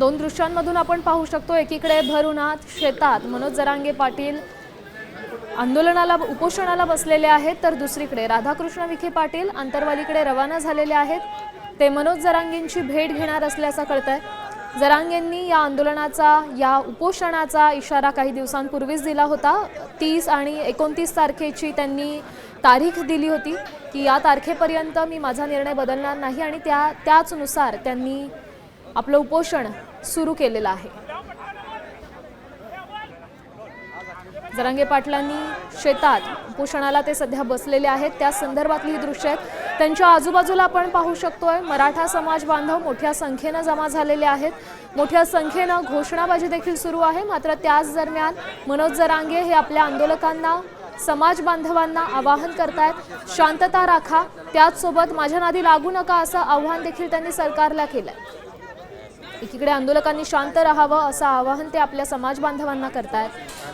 दोन दृश्यांमधून आपण पाहू शकतो, एकीकडे भर उन्हात शेतात मनोज जरांगे पाटील आंदोलनाला उपोषणाला बसलेले आहेत, तर दुसरीकडे राधाकृष्ण विखे पाटील अंतरवालीकडे रवाना झालेले आहेत। ते मनोज जरांगेंची भेट घेणार असल्याचं कळतंय। जरांगेंनी या आंदोलनाचा या उपोषणाचा इशारा काही दिवसांपूर्वीच दिला होता। 30 आणि 29 तारखेची त्यांनी तारीख दिली होती की या तारखेपर्यंत मी माझा निर्णय बदलणार नाही आणि त्याचनुसार त्यांनी आपलं उपोषण सुरू केलेलं आहे। जरांगे पाटलांनी शेतात उपोषणाला ते सध्या बसलेले आहेत, त्या संदर्भातली ही दृश्य आहेत। त्यांच्या आजूबाजूला आपण पाहू शकतोय मराठा समाज बांधव मोठ्या संख्येने जमा झालेले आहेत। मोठ्या संख्येने घोषणाबाजी देखील सुरू आहे। मात्र त्याच दरम्यान मनोज जरांगे हे आपल्या आंदोलकांना समाज बांधवांना आवाहन करतायत, शांतता राखा, त्याचसोबत माझ्या नादी लागू नका असं आवाहन देखील त्यांनी सरकारला केलंय। एकीकडे आंदोलकांनी शांत राहावं असं आवाहन ते आपल्या समाज बांधवांना करतायत,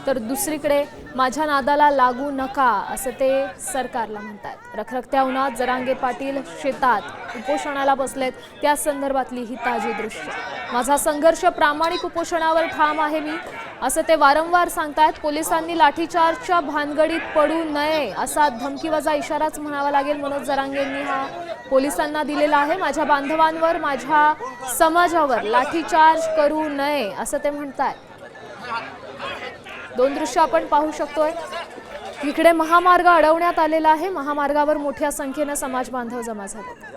तर दुसरीकडे माझ्या नादाला लागू नका असं ते सरकारला म्हणतायत। रखरखत्या उन्हात जरांगे पाटील शेतात उपोषणाला बसलेत, त्या संदर्भातली ही ताजी दृश्य। माझा संघर्ष प्रामाणिक उपोषणावर ठाम आहे मी असं ते वारंवार सांगतायत। पोलिसांनी लाठीचार्जच्या भानगडीत पडू नये असा धमकीवजा इशाराच म्हणावा लागेल मनोज जरांगेंनी हा पोलिसांना दिलेला आहे। माझ्या बांधवांवर माझ्या समाजावर लाठीचार्ज करू नये असं ते म्हणतायत। दोन दृश्य आपण पाहू शकतोय, इकडे महामार्ग अडवण्यात आलेला आहे, महामार्गावर मोठ्या संख्येने समाज बांधव जमा झाले।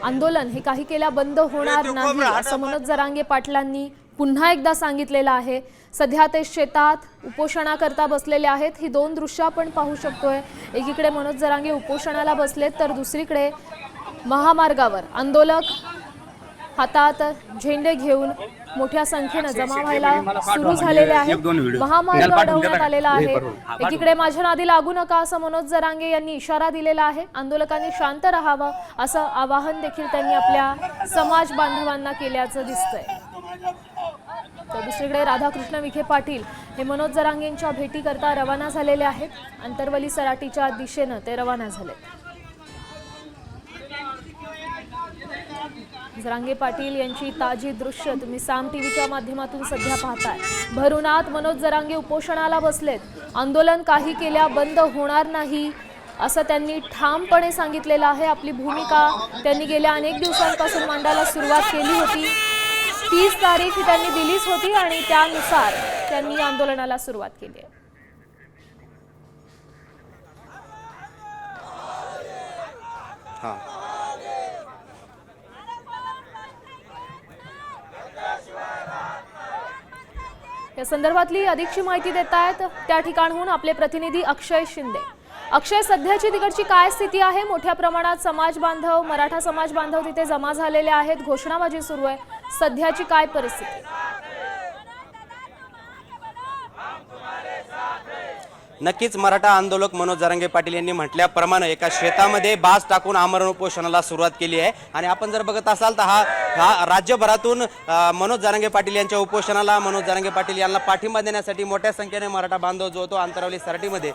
आंदोलन हे काही केल्या बंद होणार नाही असं मनोज जरांगे पाटलांनी पुन्हा एकदा सांगितलेलं आहे। सध्या ते शेतात उपोषणाकरता बसलेले आहेत। ही दोन दृश्य आपण पाहू शकतोय, एकीकडे मनोज जरांगे उपोषणाला बसलेत, तर दुसरीकडे महामार्गावर आंदोलक हातात झेंडे घेऊन मोठ्या संख्येने जमा व्हायला सुरू झालेले आहेत। महामार्ग अडवण्यात आलेला आहे। एकीकडे माझ्या नादी लागू नका असं मनोज जरांगे यांनी इशारा दिलेला आहे। आंदोलकांनी शांत राहावं असं आवाहन देखील त्यांनी आपल्या समाज बांधवांना केल्याचं दिसतंय। तर दुसरीकडे राधाकृष्ण विखे पाटील हे मनोज जरांगेंच्या भेटीकरता रवाना झालेले आहेत। अंतरवली सराटीच्या दिशेने ते रवाना झाले। जरांगे पाटील यांची ताजी दृश्य तुम्ही साम टीव्हीच्या माध्यमातून सध्या पाहताय। भर उन्हात मनोज जरांगे उपोषणाला बसलेत, आंदोलन काही केल्या बंद होणार नाही असं त्यांनी ठामपणे सांगितलेलं आहे। आपली भूमिका त्यांनी गेल्या अनेक दिवसांपासून मांडायला सुरुवात केली होती। 30 तारीख त्यांनी दिलीच होती आणि त्यानुसार त्यांनी आंदोलनाला सुरुवात केली आहे। या संदर्भातली अधिकची माहिती देत आहेत त्या ठिकाणहून आपले प्रतिनिधी अक्षय शिंदे। अक्षय, सध्याची तिकडची काय स्थिती आहे? मोठ्या प्रमाणात समाज बांधव मराठा समाज बांधव तिथे जमा झालेले आहेत, घोषणाबाजी सुरू आहे, सध्याची काय परिस्थिती? नक्कीच मराठा आंदोलक मनोज जरांगे पाटील यांनी म्हटल्याप्रमाणे एका शेतामध्ये बाज टाकून आमरण उपोषणाला सुरुवात केली आहे। आणि आपण जर बघत असाल तर हा राज्यभरातून मनोज जरांगे पाटील यांच्या उपोषणाला मनोज जरांगे पाटील यांना पाठिंबा देण्यासाठी मोठ्या संख्येने मराठा बांधव जो तो अंतरावली सराटीमध्ये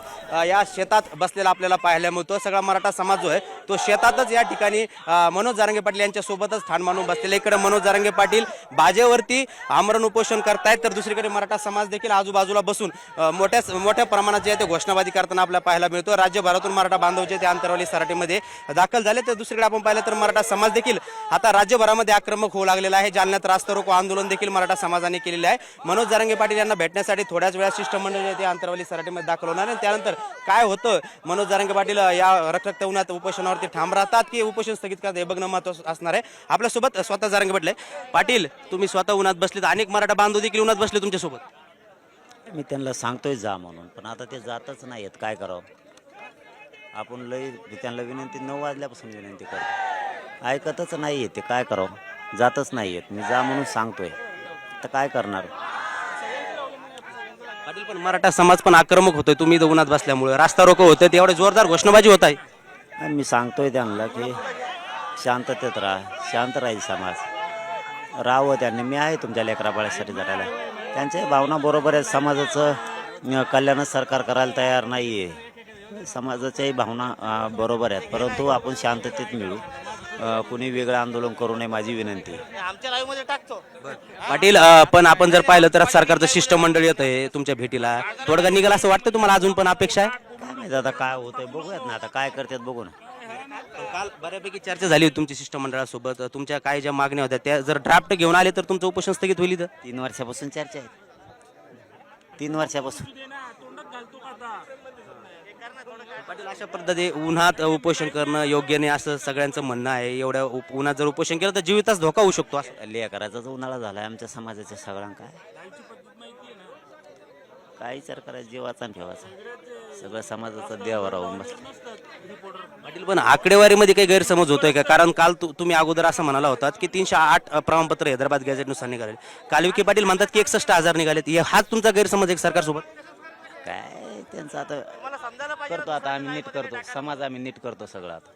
या शेतात बसलेला आपल्याला पाहायला मिळतो। सगळा मराठा समाज जो आहे तो शेतातच या ठिकाणी मनोज जरांगे पाटील यांच्या सोबतच ठाण मानून बसलेला। इकडे मनोज जरांगे पाटील बाजेवरती आमरण उपोषण करतायत, तर दुसरीकडे मराठा समाज देखील आजूबाजूला बसून मोठ्या प्रमाणात ते घोषणाबाजी करताना आपल्याला पाहायला मिळतो। राज्यभरातून मराठा बांधव जे ते अंतरवली सराटीमध्ये दाखल झाले, तर दुसरीकडे आपण पाहिलं तर मराठा समाज देखील आता राज्यभरामध्ये आक्रमक होऊ लागलेला आहे। जालन्यात रास्ता रोको आंदोलन देखील मराठा समाजाने केलेले आहे। मनोज जरांगे पाटील यांना भेटण्यासाठी थोड्याच वेळा शिष्टमंडळ ते अंतरवली सराटीमध्ये दाखल होणार आहे। त्यानंतर काय होतं, मनोज जरांगे पाटील या रखरखत्या उन्हात उपोषणावरती ठाम राहतात की उपोषण स्थगित करतात हे बघणं महत्त्वाचं असणार आहे। आपल्यासोबत स्वतः जरांगे पाटील तुम्ही स्वतः उन्हात बसलेत, अनेक मराठा बांधव देखील उन्हात बसले तुमच्यासोबत। मी त्यांना सांगतोय जा म्हणून, पण आता ते जातच नाही आहेत, काय करावं? आपण त्यांना विनंती 9 वाजल्यापासून विनंती करतो, ऐकतच नाही आहे ते, काय करावं? जातच नाही आहेत। मी जा म्हणून सांगतोय, तर काय करणार? पाटील पण मराठा समाज पण आक्रमक होतोय, तुम्ही इथं उन्हात बसल्यामुळे रास्ता रोको होतोय, तेवढे जोरदार घोषणाबाजी होत आहे। आणि मी सांगतोय त्यांना की शांततेत राहा, शांत राहील समाज, राहावं त्यांनी। मी आहे तुमच्या लेकराबाळ्यासाठी जगायला, त्यांच्या भावना बरोबर आहे। समाजाचं कल्याण सरकार करायला तयार नाही आहे, समाजाच्याही भावना बरोबर आहेत, परंतु आपण शांततेत मिळू. कुणी वेगळं आंदोलन करू नये माझी विनंती आहे. पाटील पण आपण जर पाहिलं तर सरकारचं शिष्टमंडळ येत आहे तुमच्या भेटीला, तोडगा निघाला असं वाटतं तुम्हाला? अजून पण अपेक्षा आहे? काय माहिती आता काय होतंय, बघूयात ना आता काय करतात बघू ना. काल बऱ्यापैकी चर्चा झाली होती तुमच्या शिष्टमंडळासोबत. तुमच्या काय ज्या मागण्या होत्या त्या जर ड्राफ्ट घेऊन आले तर तुमचं उपोषण स्थगित होईल इथं? 3 वर्षापासून चर्चा आहे, 3 वर्षापासून. पाटील अशा पद्धती उन्हात उपोषण करणं योग्य नाही असं सगळ्यांचं म्हणणं आहे. एवढ्या उन्हात जर उपोषण केलं तर जीवितच धोका होऊ शकतो असं. लेकराचाच उन्हाळा झालाय आमच्या समाजाच्या सगळ्यांना. काय विचार करायचा, जीवाचा आणि ठेवाचा, सगळं समाजाचं देवावर राहून बसलं. पाटील पण आकडेवारीमध्ये काही गैरसमज होतोय का? कारण काल तुम्ही अगोदर असं म्हणाला होतात की 308 प्रमाणपत्र हैदराबाद गॅझेटनुसार निघाले. काल विखे पाटील म्हणतात की 61,000 निघालेत. हाच तुमचा गैरसमज आहे सरकारसोबत? काय त्यांचं आता करतो, आता आम्ही नीट करतो, समाज आम्ही नीट करतो सगळं आता.